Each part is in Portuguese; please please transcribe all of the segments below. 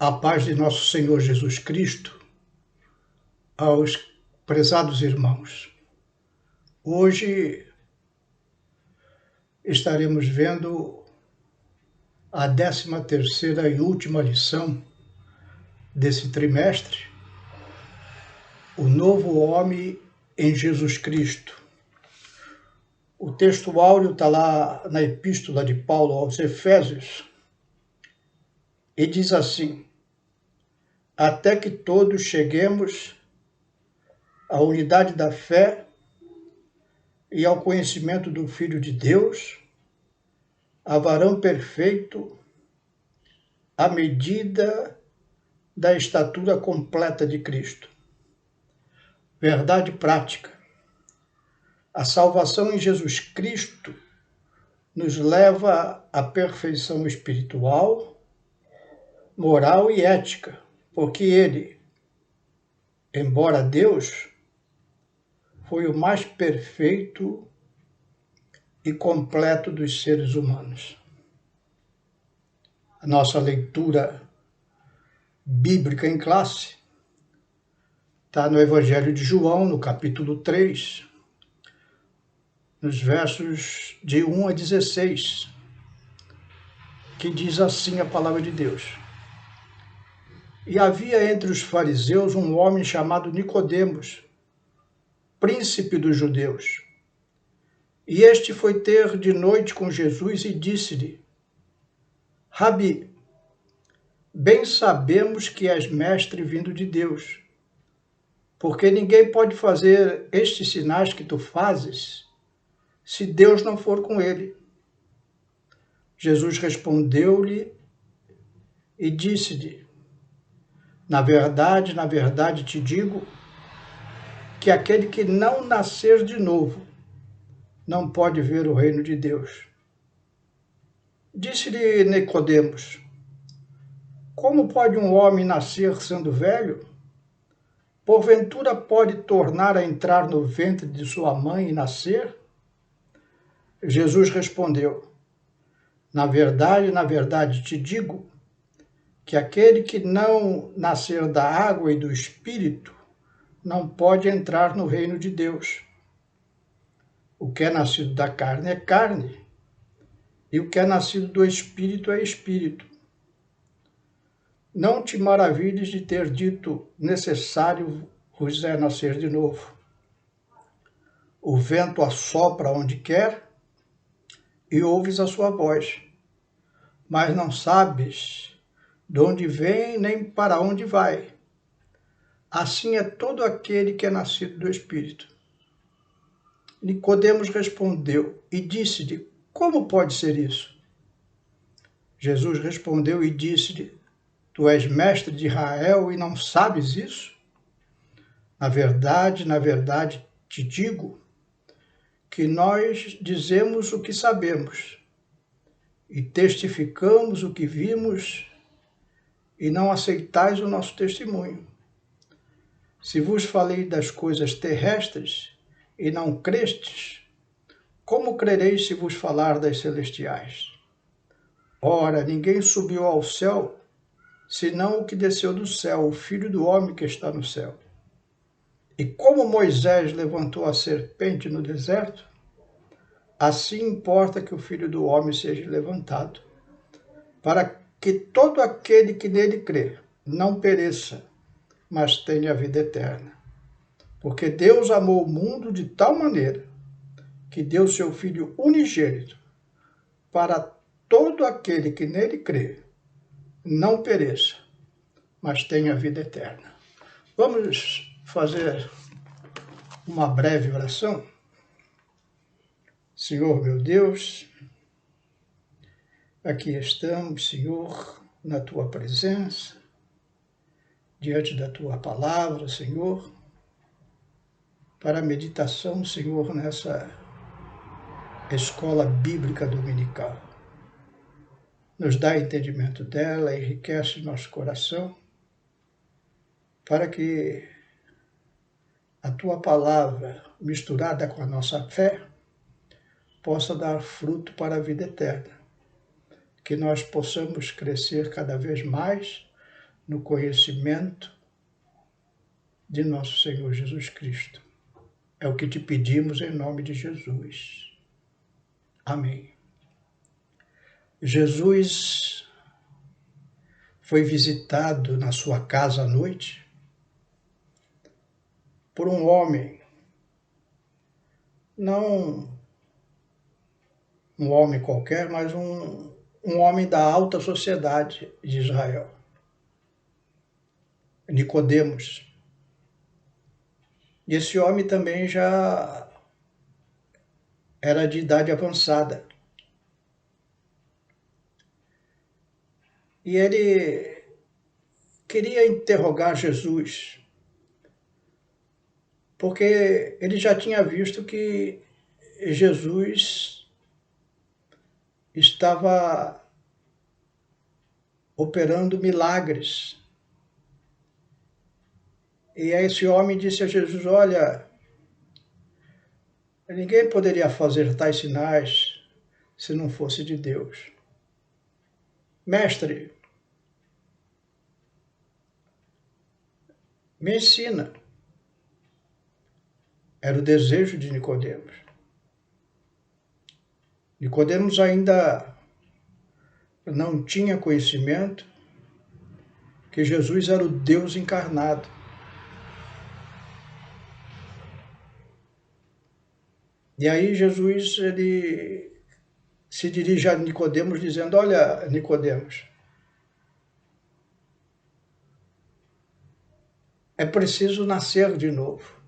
A paz de nosso Senhor Jesus Cristo aos prezados irmãos. Hoje estaremos vendo a 13ª e última lição desse trimestre, o novo homem em Jesus Cristo. O texto áureo está lá na epístola de Paulo aos Efésios e diz assim: até que todos cheguemos à unidade da fé e ao conhecimento do Filho de Deus, a varão perfeito, à medida da estatura completa de Cristo. Verdade prática. A salvação em Jesus Cristo nos leva à perfeição espiritual, moral e ética, porque Ele, embora Deus, foi o mais perfeito e completo dos seres humanos. A nossa leitura bíblica em classe está no Evangelho de João, no capítulo 3, nos versos de 1 a 16, que diz assim a palavra de Deus. E havia entre os fariseus um homem chamado Nicodemos, príncipe dos judeus. E este foi ter de noite com Jesus e disse-lhe: Rabi, bem sabemos que és mestre vindo de Deus, porque ninguém pode fazer estes sinais que tu fazes, se Deus não for com ele. Jesus respondeu-lhe e disse-lhe: na verdade te digo, que aquele que não nascer de novo não pode ver o reino de Deus. Disse-lhe Nicodemos: como pode um homem nascer sendo velho? Porventura pode tornar a entrar no ventre de sua mãe e nascer? Jesus respondeu: na verdade te digo, que aquele que não nascer da água e do Espírito não pode entrar no reino de Deus. O que é nascido da carne é carne, e o que é nascido do Espírito é Espírito. Não te maravilhes de ter dito, necessário vos é nascer de novo. O vento assopra onde quer, e ouves a sua voz, mas não sabes de onde vem nem para onde vai. Assim é todo aquele que é nascido do Espírito. Nicodemos respondeu e disse-lhe: como pode ser isso? Jesus respondeu e disse-lhe: tu és mestre de Israel e não sabes isso? Na verdade te digo que nós dizemos o que sabemos e testificamos o que vimos e não aceitais o nosso testemunho. Se vos falei das coisas terrestres e não crestes, como crereis se vos falar das celestiais? Ora, ninguém subiu ao céu, senão o que desceu do céu, o Filho do homem que está no céu. E como Moisés levantou a serpente no deserto, assim importa que o Filho do homem seja levantado, para que todo aquele que nele crê não pereça, mas tenha a vida eterna. Porque Deus amou o mundo de tal maneira que deu seu Filho unigênito, para todo aquele que nele crê não pereça, mas tenha a vida eterna. Vamos fazer uma breve oração? Senhor meu Deus, aqui estamos, Senhor, na Tua presença, diante da Tua palavra, Senhor, para a meditação, Senhor, nessa escola bíblica dominical. Nos dá entendimento dela, enriquece nosso coração, para que a Tua palavra, misturada com a nossa fé, possa dar fruto para a vida eterna. Que nós possamos crescer cada vez mais no conhecimento de nosso Senhor Jesus Cristo. É o que te pedimos em nome de Jesus. Amém. Jesus foi visitado na sua casa à noite por um homem, não um homem qualquer, mas um homem da alta sociedade de Israel, Nicodemos. E esse homem também já era de idade avançada. E ele queria interrogar Jesus, porque ele já tinha visto que Jesus estava operando milagres. E aí esse homem disse a Jesus: olha, ninguém poderia fazer tais sinais se não fosse de Deus. Mestre, me ensina. Era o desejo de Nicodemos. Nicodemos ainda não tinha conhecimento que Jesus era o Deus encarnado. E aí Jesus ele se dirige a Nicodemos dizendo: olha, Nicodemos, é preciso nascer de novo.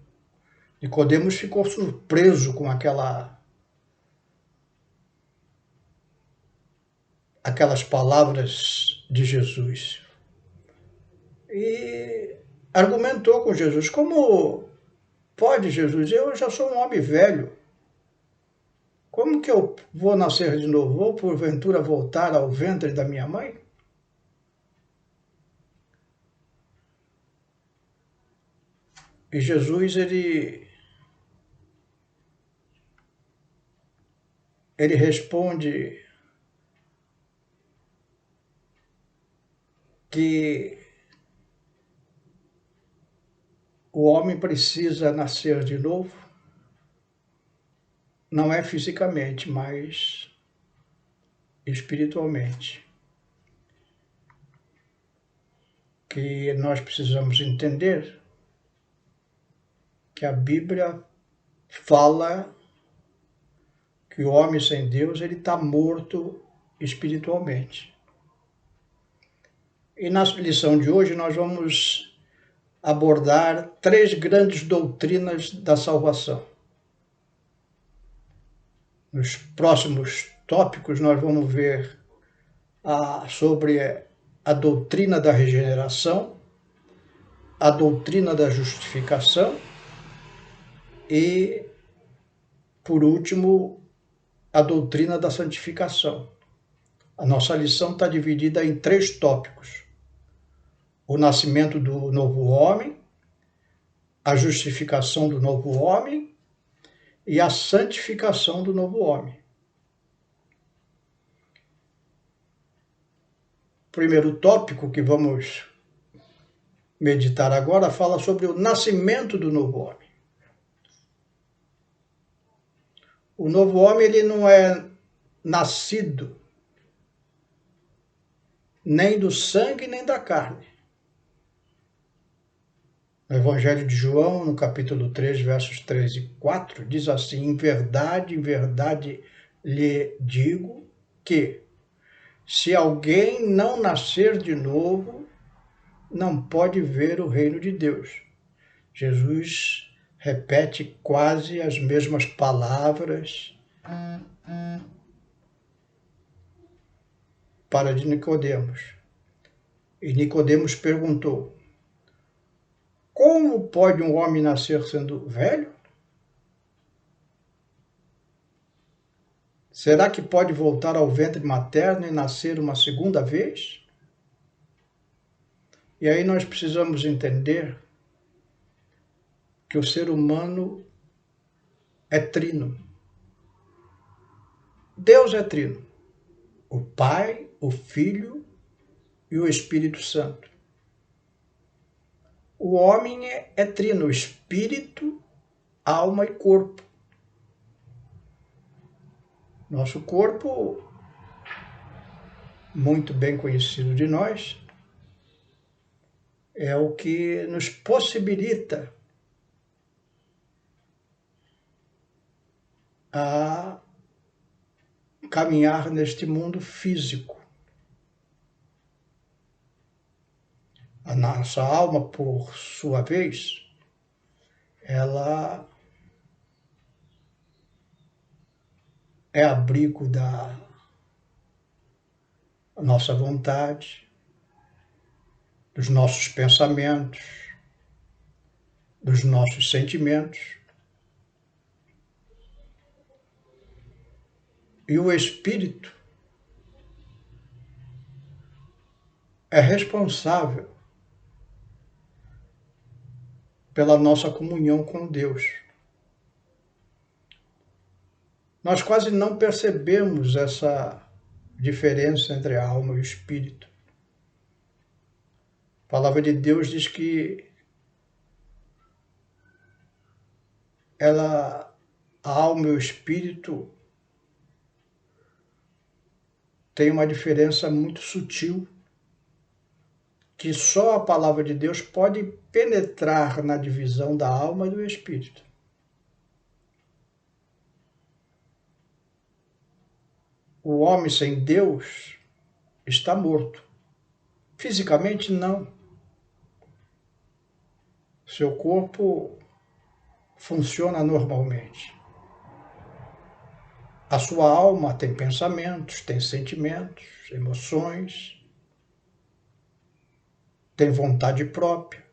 Nicodemos ficou surpreso com aquelas palavras de Jesus. E argumentou com Jesus: como pode, Jesus? Eu já sou um homem velho. Como que eu vou nascer de novo? Vou porventura voltar ao ventre da minha mãe? E Jesus ele responde que o homem precisa nascer de novo, não é fisicamente, mas espiritualmente. Que nós precisamos entender que a Bíblia fala que o homem sem Deus ele está morto espiritualmente. E na lição de hoje nós vamos abordar 3 grandes doutrinas da salvação. Nos próximos tópicos nós vamos ver sobre a doutrina da regeneração, a doutrina da justificação e, por último, a doutrina da santificação. A nossa lição está dividida em 3 tópicos: o nascimento do novo homem, a justificação do novo homem e a santificação do novo homem. O primeiro tópico que vamos meditar agora fala sobre o nascimento do novo homem. O novo homem ele não é nascido nem do sangue nem da carne. No Evangelho de João, no capítulo 3, versos 3 e 4, diz assim: em verdade lhe digo que, se alguém não nascer de novo, não pode ver o reino de Deus. Jesus repete quase as mesmas palavras para de Nicodemos. E Nicodemos perguntou: como pode um homem nascer sendo velho? Será que pode voltar ao ventre materno e nascer uma segunda vez? E aí nós precisamos entender que o ser humano é trino. Deus é trino. O Pai, o Filho e o Espírito Santo. O homem é trino, espírito, alma e corpo. Nosso corpo, muito bem conhecido de nós, é o que nos possibilita a caminhar neste mundo físico. A nossa alma, por sua vez, ela é abrigo da nossa vontade, dos nossos pensamentos, dos nossos sentimentos. E o espírito é responsável pela nossa comunhão com Deus. Nós quase não percebemos essa diferença entre a alma e o espírito. A palavra de Deus diz que a alma e o espírito têm uma diferença muito sutil, que só a palavra de Deus pode penetrar na divisão da alma e do espírito. O homem sem Deus está morto. Fisicamente, não. Seu corpo funciona normalmente. A sua alma tem pensamentos, tem sentimentos, emoções, tem vontade própria.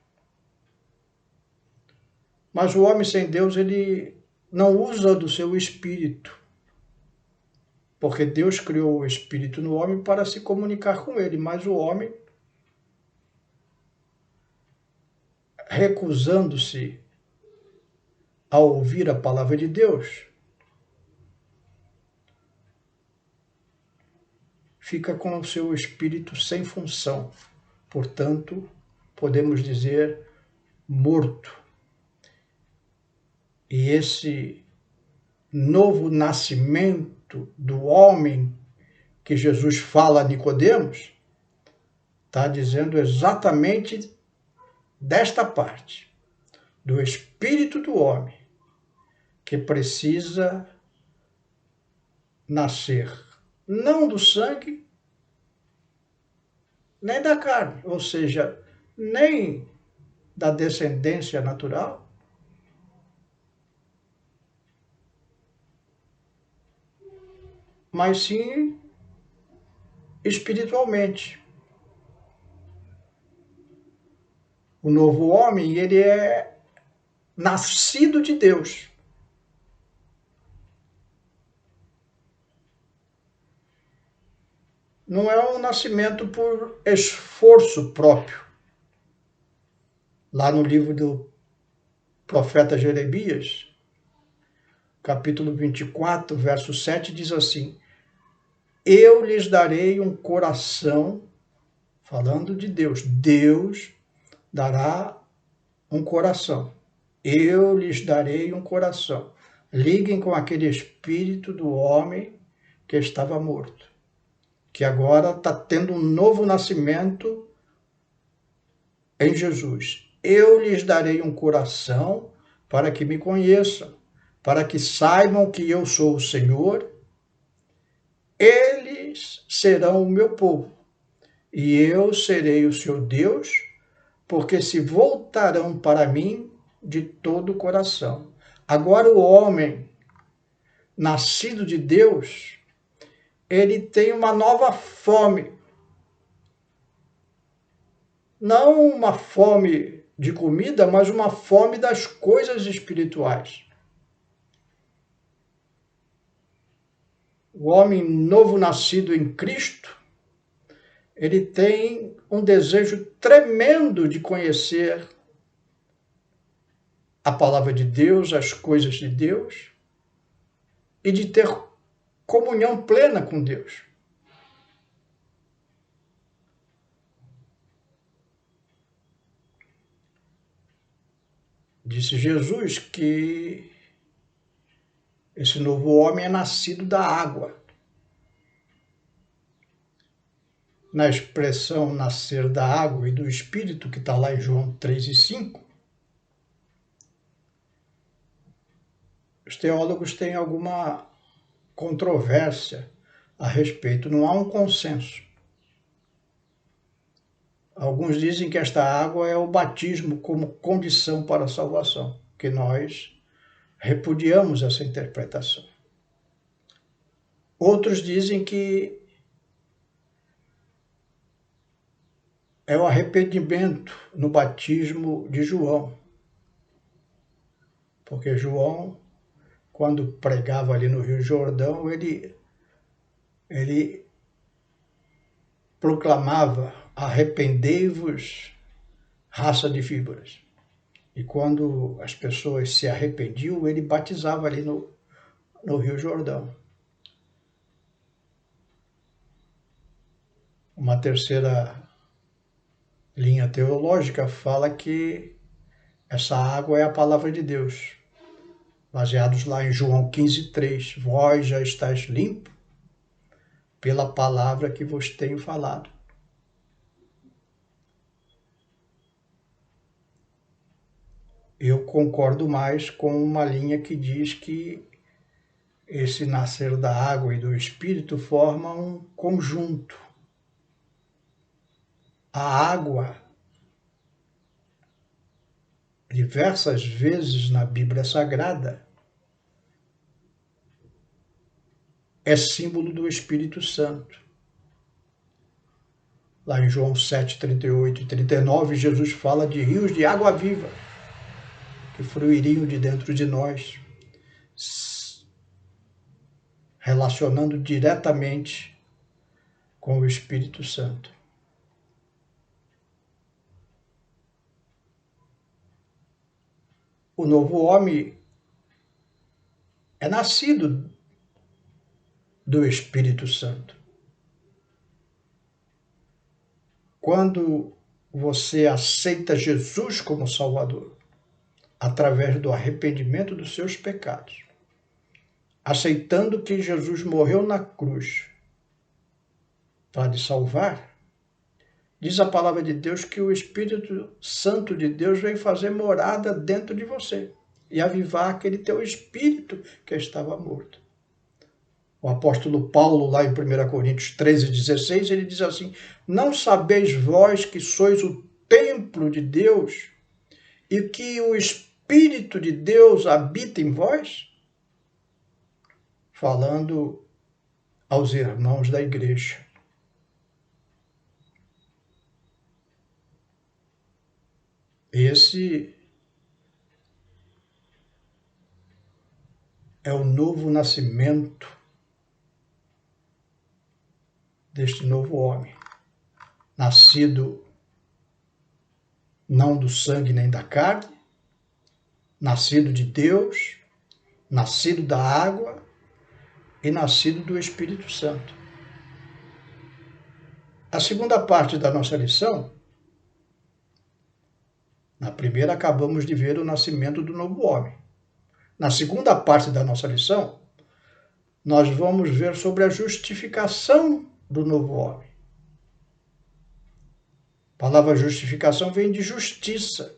Mas o homem sem Deus, ele não usa do seu espírito, porque Deus criou o espírito no homem para se comunicar com ele, mas o homem, recusando-se a ouvir a palavra de Deus, fica com o seu espírito sem função. Portanto, podemos dizer morto. E esse novo nascimento do homem que Jesus fala a Nicodemos está dizendo exatamente desta parte, do espírito do homem, que precisa nascer não do sangue, nem da carne, ou seja, nem da descendência natural, mas sim espiritualmente. O novo homem, ele é nascido de Deus. Não é um nascimento por esforço próprio. Lá no livro do profeta Jeremias, capítulo 24, verso 7, diz assim: eu lhes darei um coração, falando de Deus, Deus dará um coração. Eu lhes darei um coração. Liguem com aquele espírito do homem que estava morto, que agora está tendo um novo nascimento em Jesus. Eu lhes darei um coração para que me conheçam, para que saibam que eu sou o Senhor. Eles serão o meu povo, e eu serei o seu Deus, porque se voltarão para mim de todo o coração. Agora o homem nascido de Deus, ele tem uma nova fome. Não uma fome de comida, mas uma fome das coisas espirituais. O homem novo nascido em Cristo, ele tem um desejo tremendo de conhecer a palavra de Deus, as coisas de Deus, e de ter comunhão plena com Deus. Disse Jesus que esse novo homem é nascido da água. Na expressão nascer da água e do Espírito, que está lá em João 3:5, os teólogos têm alguma controvérsia a respeito, não há um consenso. Alguns dizem que esta água é o batismo como condição para a salvação, que nós repudiamos essa interpretação. Outros dizem que é o arrependimento no batismo de João, porque João, quando pregava ali no Rio Jordão, ele proclamava: arrependei-vos, raça de víboras. E quando as pessoas se arrependiam, ele batizava ali no Rio Jordão. Uma terceira linha teológica fala que essa água é a palavra de Deus, baseados lá em João 15:3. Vós já estáis limpo pela palavra que vos tenho falado. Eu concordo mais com uma linha que diz que esse nascer da água e do Espírito forma um conjunto. A água, diversas vezes na Bíblia Sagrada, é símbolo do Espírito Santo. Lá em João 7:38 e 39, Jesus fala de rios de água viva que fluiriam de dentro de nós, relacionando diretamente com o Espírito Santo. O novo homem é nascido do Espírito Santo. Quando você aceita Jesus como Salvador, através do arrependimento dos seus pecados, aceitando que Jesus morreu na cruz para te salvar, diz a palavra de Deus que o Espírito Santo de Deus vem fazer morada dentro de você e avivar aquele teu espírito que estava morto. O apóstolo Paulo, lá em 1 Coríntios 13:16, ele diz assim: não sabeis vós que sois o templo de Deus e que o Espírito de Deus habita em vós? Falando aos irmãos da igreja. Esse é o novo nascimento deste novo homem, nascido não do sangue nem da carne, nascido de Deus, nascido da água e nascido do Espírito Santo. A segunda parte da nossa lição, na primeira acabamos de ver o nascimento do novo homem. Na segunda parte da nossa lição, nós vamos ver sobre a justificação do novo homem. A palavra justificação vem de justiça.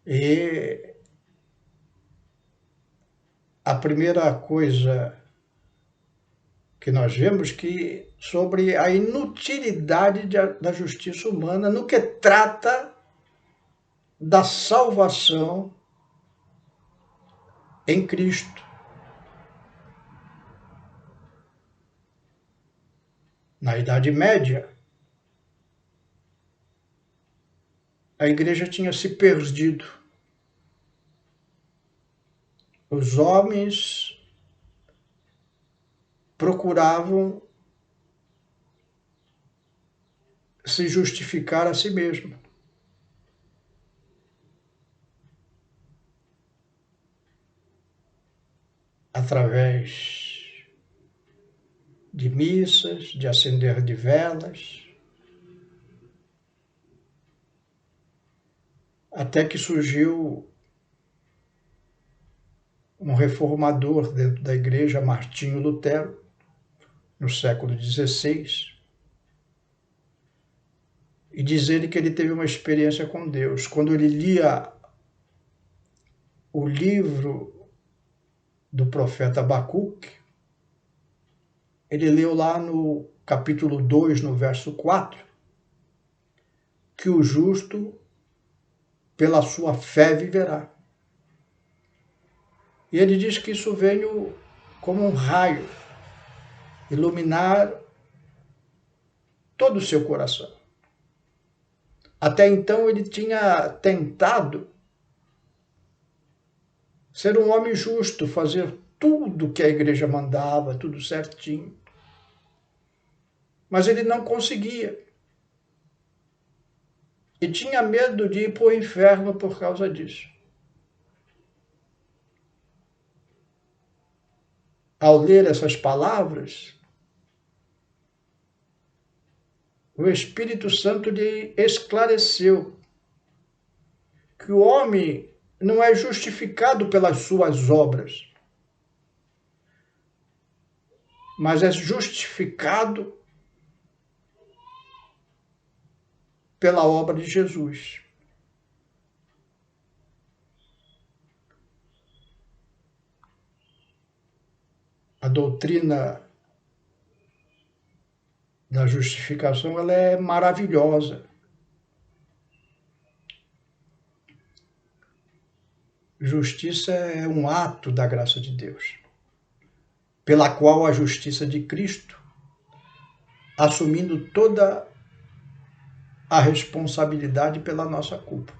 E a primeira coisa que nós vemos que sobre a inutilidade da justiça humana no que trata da salvação em Cristo. Na Idade Média, a igreja tinha se perdido. Os homens procuravam se justificar a si mesmos. Através de missas, de acender de velas. até que surgiu um reformador dentro da igreja, Martinho Lutero, no século XVI, e diz ele que ele teve uma experiência com Deus. Quando ele lia o livro do profeta Abacuque, ele leu lá no capítulo 2, no verso 4, que o justo pela sua fé viverá. E ele diz que isso veio como um raio, iluminar todo o seu coração. Até então ele tinha tentado ser um homem justo, fazer tudo que a igreja mandava, tudo certinho. Mas ele não conseguia. E tinha medo de ir para o inferno por causa disso. Ao ler essas palavras, o Espírito Santo lhe esclareceu que o homem não é justificado pelas suas obras, mas é justificado pela obra de Jesus. A doutrina da justificação, ela é maravilhosa. Justiça é um ato da graça de Deus, pela qual a justiça de Cristo, assumindo toda a responsabilidade pela nossa culpa,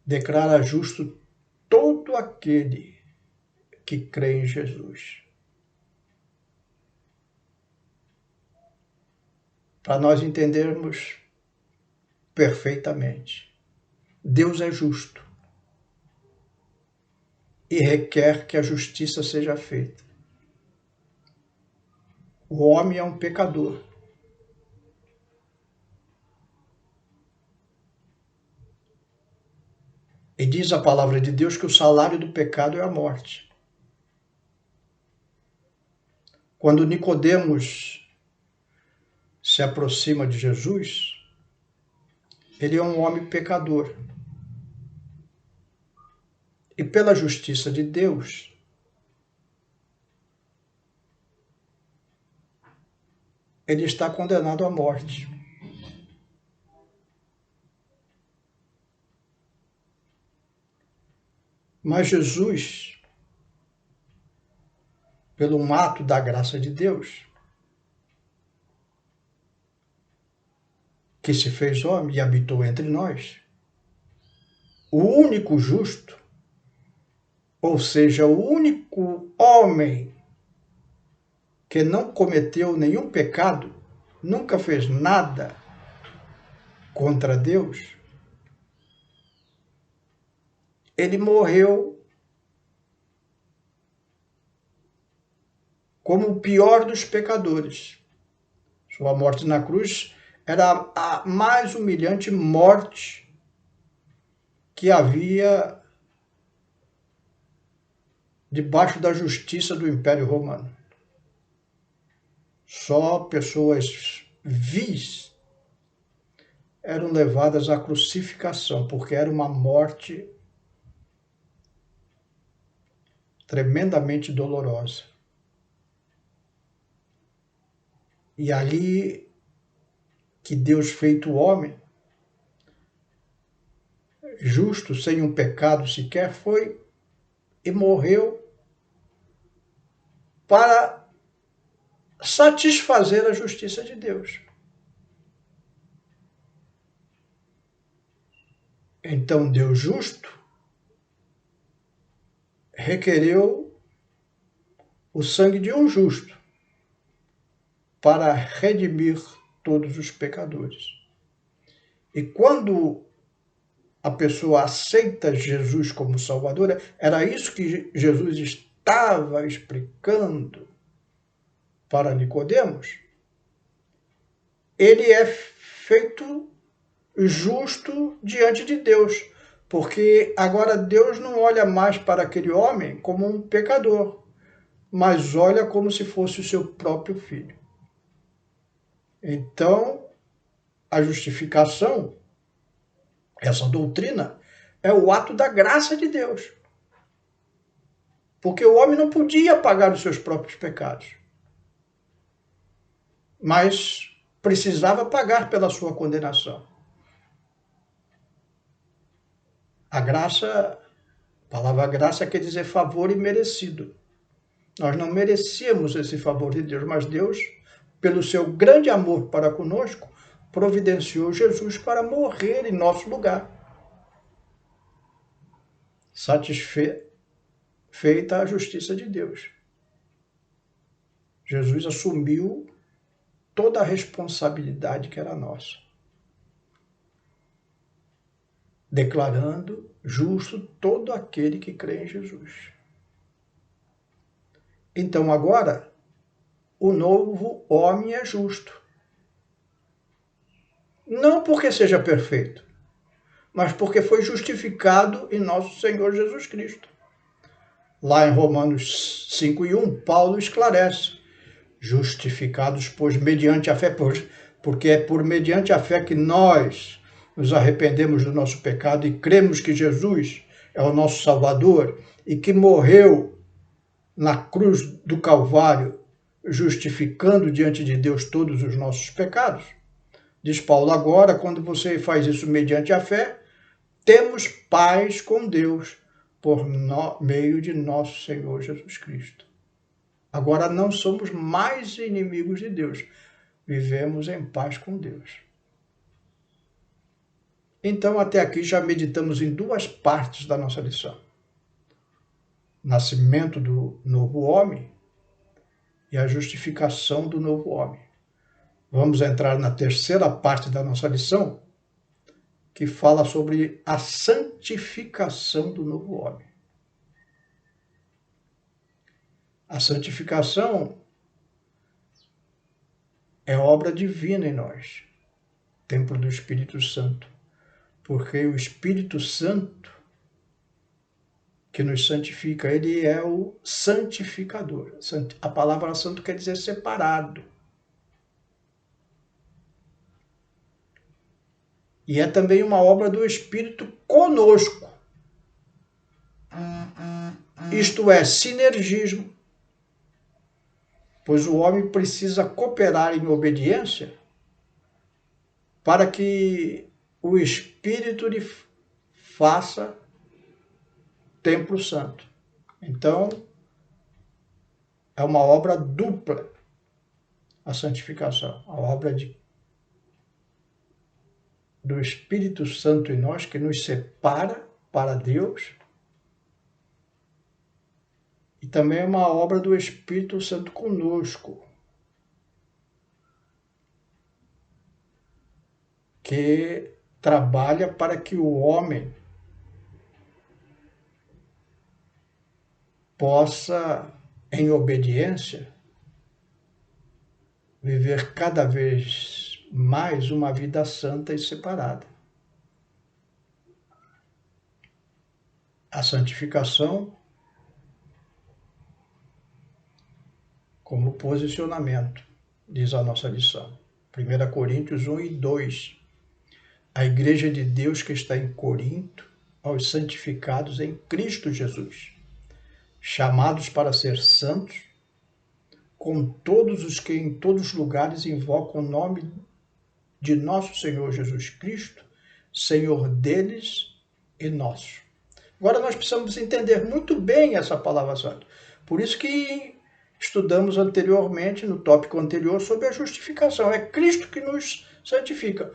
declara justo todo aquele que crê em Jesus. Para nós entendermos perfeitamente, Deus é justo e requer que a justiça seja feita. O homem é um pecador. E diz a palavra de Deus que o salário do pecado é a morte. Quando Nicodemos se aproxima de Jesus, ele é um homem pecador. E pela justiça de Deus, ele está condenado à morte. Mas Jesus, pelo um ato da graça de Deus, que se fez homem e habitou entre nós, o único justo, ou seja, o único homem que não cometeu nenhum pecado, nunca fez nada contra Deus, ele morreu como o pior dos pecadores. Sua morte na cruz era a mais humilhante morte que havia debaixo da justiça do Império Romano. Só pessoas vis eram levadas à crucificação, porque era uma morte tremendamente dolorosa. E ali que Deus feito homem, justo, sem um pecado sequer, foi e morreu para satisfazer a justiça de Deus. Então Deus justo requereu o sangue de um justo para redimir todos os pecadores. E quando a pessoa aceita Jesus como Salvador, era isso que Jesus estava explicando para Nicodemos. Ele é feito justo diante de Deus, porque agora Deus não olha mais para aquele homem como um pecador, mas olha como se fosse o seu próprio filho. Então, a justificação, essa doutrina, é o ato da graça de Deus. Porque o homem não podia pagar os seus próprios pecados, mas precisava pagar pela sua condenação. A graça, a palavra graça quer dizer favor imerecido. Nós não merecíamos esse favor de Deus, mas Deus, pelo seu grande amor para conosco, providenciou Jesus para morrer em nosso lugar. Satisfeita a justiça de Deus. Jesus assumiu toda a responsabilidade que era nossa, declarando justo todo aquele que crê em Jesus. Então agora, o novo homem é justo. Não porque seja perfeito, mas porque foi justificado em nosso Senhor Jesus Cristo. Lá em Romanos 5:1, Paulo esclarece: justificados, pois, mediante a fé, porque é por mediante a fé que nós nos arrependemos do nosso pecado e cremos que Jesus é o nosso Salvador e que morreu na cruz do Calvário, justificando diante de Deus todos os nossos pecados. Diz Paulo, agora, quando você faz isso mediante a fé, temos paz com Deus por meio de nosso Senhor Jesus Cristo. Agora não somos mais inimigos de Deus, vivemos em paz com Deus. Então, até aqui já meditamos em duas partes da nossa lição: nascimento do novo homem e a justificação do novo homem. Vamos entrar na terceira parte da nossa lição, que fala sobre a santificação do novo homem. A santificação é obra divina em nós, templo do Espírito Santo, porque o Espírito Santo que nos santifica, ele é o santificador. A palavra santo quer dizer separado. E é também uma obra do Espírito conosco. Isto é, sinergismo. Pois o homem precisa cooperar em obediência para que o Espírito lhe faça templo santo. Então, é uma obra dupla a santificação, a obra do Espírito Santo em nós, que nos separa para Deus, e também é uma obra do Espírito Santo conosco, que trabalha para que o homem possa, em obediência, viver cada vez mais uma vida santa e separada. A santificação como posicionamento, diz a nossa lição. 1 Coríntios 1:2. A igreja de Deus que está em Corinto, aos santificados em Cristo Jesus, chamados para ser santos, com todos os que em todos os lugares invocam o nome de nosso Senhor Jesus Cristo, Senhor deles e nosso. Agora nós precisamos entender muito bem essa palavra santa. Por isso que estudamos anteriormente, no tópico anterior, sobre a justificação. É Cristo que nos santifica.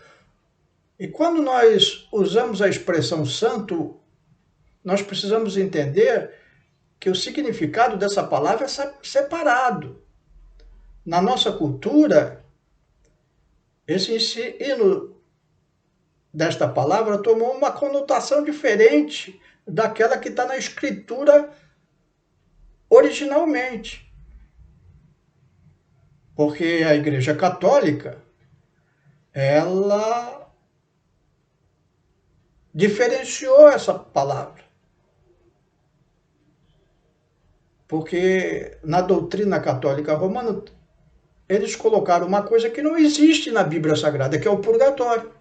E quando nós usamos a expressão santo, nós precisamos entender que o significado dessa palavra é separado. Na nossa cultura, esse ensino desta palavra tomou uma conotação diferente daquela que está na Escritura originalmente. Porque a Igreja Católica, ela diferenciou essa palavra. Porque na doutrina católica romana, eles colocaram uma coisa que não existe na Bíblia Sagrada, que é o purgatório.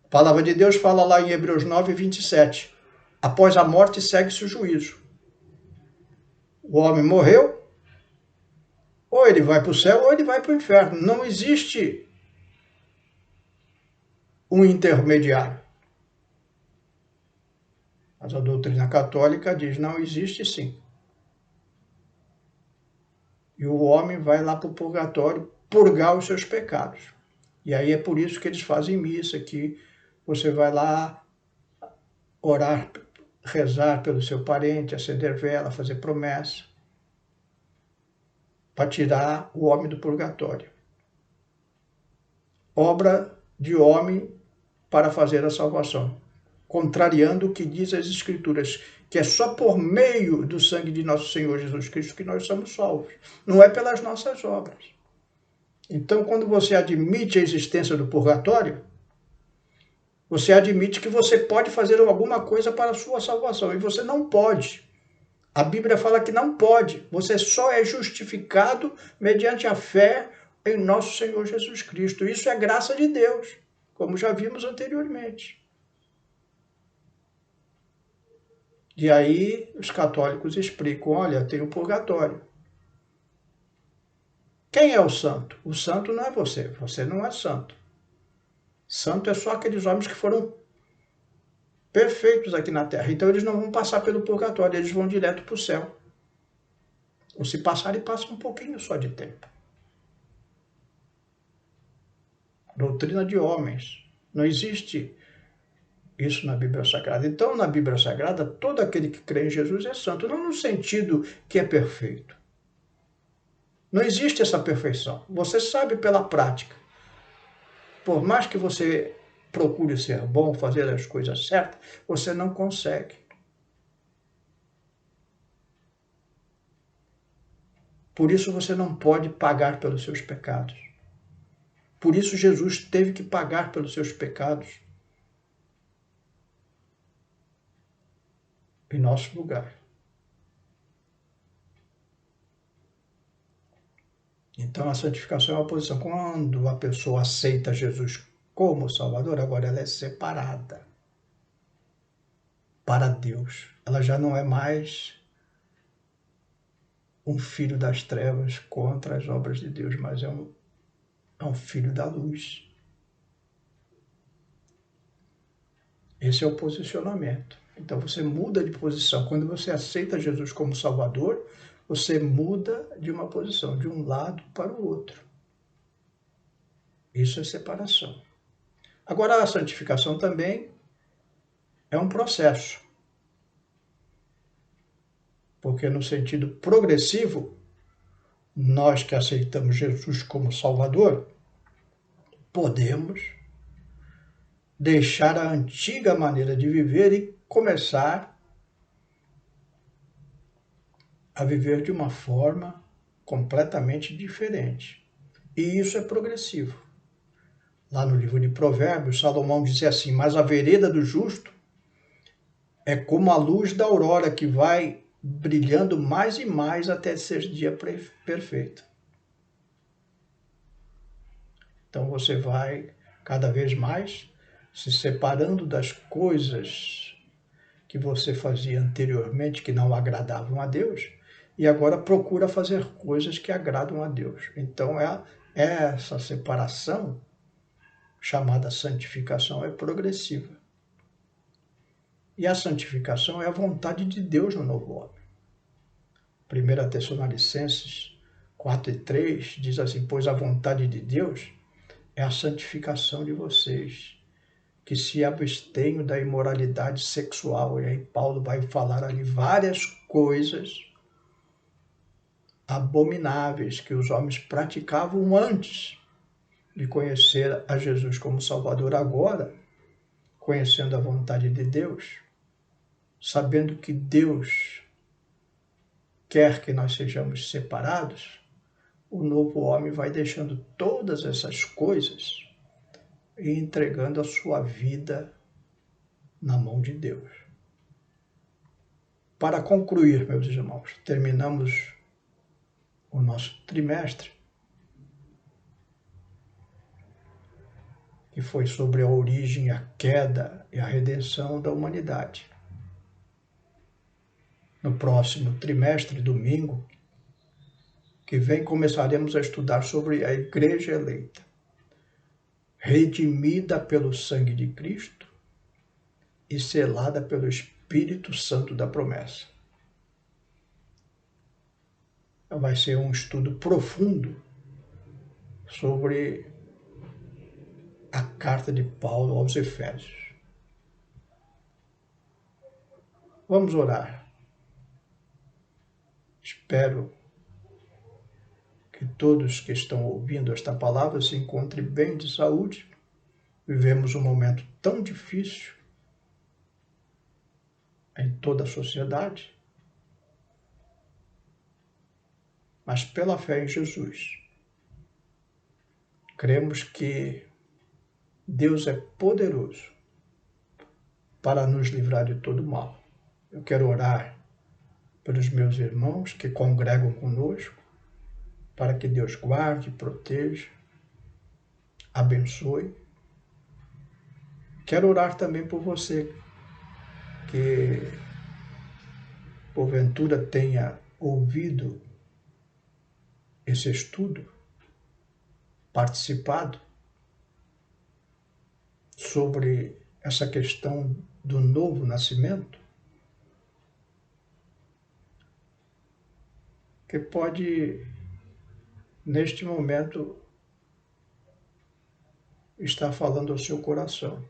A palavra de Deus fala lá em Hebreus 9, 27. Após a morte segue-se o juízo. O homem morreu, ou ele vai para o céu, ou ele vai para o inferno. Não existe um intermediário. Mas a doutrina católica diz, não existe sim. E o homem vai lá para o purgatório purgar os seus pecados. E aí é por isso que eles fazem missa, que você vai lá orar, rezar pelo seu parente, acender vela, fazer promessa, para tirar o homem do purgatório. Obra de homem para fazer a salvação, contrariando o que diz as Escrituras, que é só por meio do sangue de nosso Senhor Jesus Cristo que nós somos salvos, não é pelas nossas obras. Então, quando você admite a existência do purgatório, você admite que você pode fazer alguma coisa para a sua salvação, e você não pode. A Bíblia fala que não pode. Você só é justificado mediante a fé em nosso Senhor Jesus Cristo. Isso é graça de Deus, como já vimos anteriormente. E aí os católicos explicam, olha, tem o purgatório. Quem é o santo? O santo não é você, você não é santo. Santo é só aqueles homens que foram perfeitos aqui na Terra. Então eles não vão passar pelo purgatório, eles vão direto para o céu. Ou se passarem, passa um pouquinho só de tempo. Doutrina de homens. Não existe isso na Bíblia Sagrada. Então, na Bíblia Sagrada, todo aquele que crê em Jesus é santo, não no sentido que é perfeito. Não existe essa perfeição. Você sabe pela prática. Por mais que você procure ser bom, fazer as coisas certas, você não consegue. Por isso você não pode pagar pelos seus pecados. Por isso Jesus teve que pagar pelos seus pecados em nosso lugar. Então a santificação é uma posição. Quando a pessoa aceita Jesus como Salvador, agora ela é separada para Deus. Ela já não é mais um filho das trevas contra as obras de Deus, mas é um filho da luz. Esse é o posicionamento. Então você muda de posição. Quando você aceita Jesus como Salvador, você muda de uma posição, de um lado para o outro. Isso é separação. Agora, a santificação também é um processo. Porque no sentido progressivo, nós que aceitamos Jesus como Salvador, podemos deixar a antiga maneira de viver e começar a viver de uma forma completamente diferente. E isso é progressivo. Lá no livro de Provérbios, Salomão dizia assim, mas a vereda do justo é como a luz da aurora que vai brilhando mais e mais até ser dia perfeito. Então você vai cada vez mais se separando das coisas que você fazia anteriormente que não agradavam a Deus e agora procura fazer coisas que agradam a Deus. Então essa separação, chamada santificação, é progressiva. E a santificação é a vontade de Deus no novo homem. 1 Tessalonicenses 4:3 diz assim, pois a vontade de Deus é a santificação de vocês, que se abstenham da imoralidade sexual. E aí Paulo vai falar ali várias coisas abomináveis que os homens praticavam antes de conhecer a Jesus como Salvador. Agora, conhecendo a vontade de Deus, sabendo que Deus quer que nós sejamos separados, o novo homem vai deixando todas essas coisas e entregando a sua vida na mão de Deus. Para concluir, meus irmãos, terminamos o nosso trimestre, que foi sobre a origem, a queda e a redenção da humanidade. No próximo trimestre, domingo, que vem, começaremos a estudar sobre a Igreja eleita, redimida pelo sangue de Cristo e selada pelo Espírito Santo da promessa. Vai ser um estudo profundo sobre a carta de Paulo aos Efésios. Vamos orar. Espero que todos que estão ouvindo esta palavra se encontrem bem de saúde. Vivemos um momento tão difícil em toda a sociedade, mas pela fé em Jesus, cremos que Deus é poderoso para nos livrar de todo mal. Eu quero orar pelos meus irmãos que congregam conosco, para que Deus guarde, proteja, abençoe. Quero orar também por você que porventura tenha ouvido esse estudo, participado sobre essa questão do novo nascimento, que pode, neste momento, estar falando ao seu coração.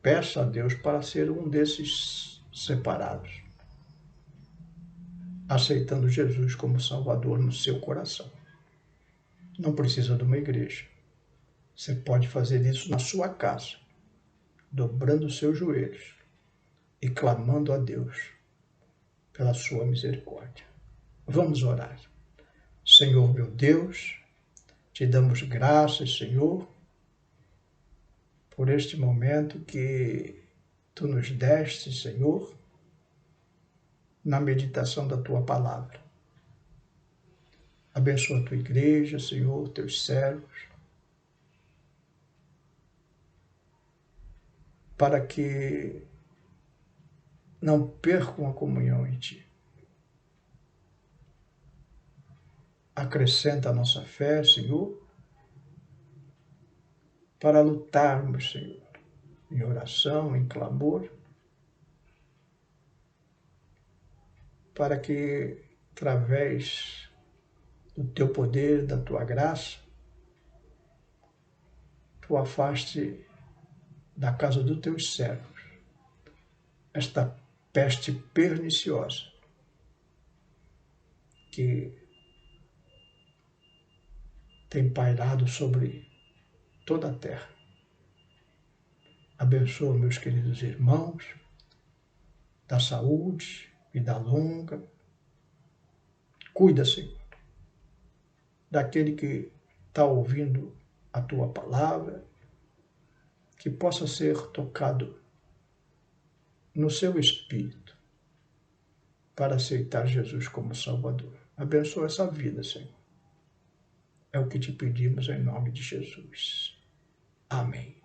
Peça a Deus para ser um desses separados, aceitando Jesus como Salvador no seu coração. Não precisa de uma igreja. Você pode fazer isso na sua casa, dobrando os seus joelhos e clamando a Deus pela sua misericórdia. Vamos orar. Senhor meu Deus, te damos graças, Senhor, por este momento que tu nos deste, Senhor, na meditação da tua palavra. Abençoa a tua igreja, Senhor, teus servos, para que não percam a comunhão em ti. Acrescenta a nossa fé, Senhor, para lutarmos, Senhor, em oração, em clamor, para que, através do teu poder, da tua graça, tu afaste da casa dos teus servos esta peste perniciosa que tem pairado sobre toda a terra. Abençoa meus queridos irmãos, da saúde, vida longa. Cuida, Senhor, daquele que está ouvindo a tua palavra, que possa ser tocado no seu espírito para aceitar Jesus como Salvador. Abençoa essa vida, Senhor. É o que te pedimos em nome de Jesus. Amém.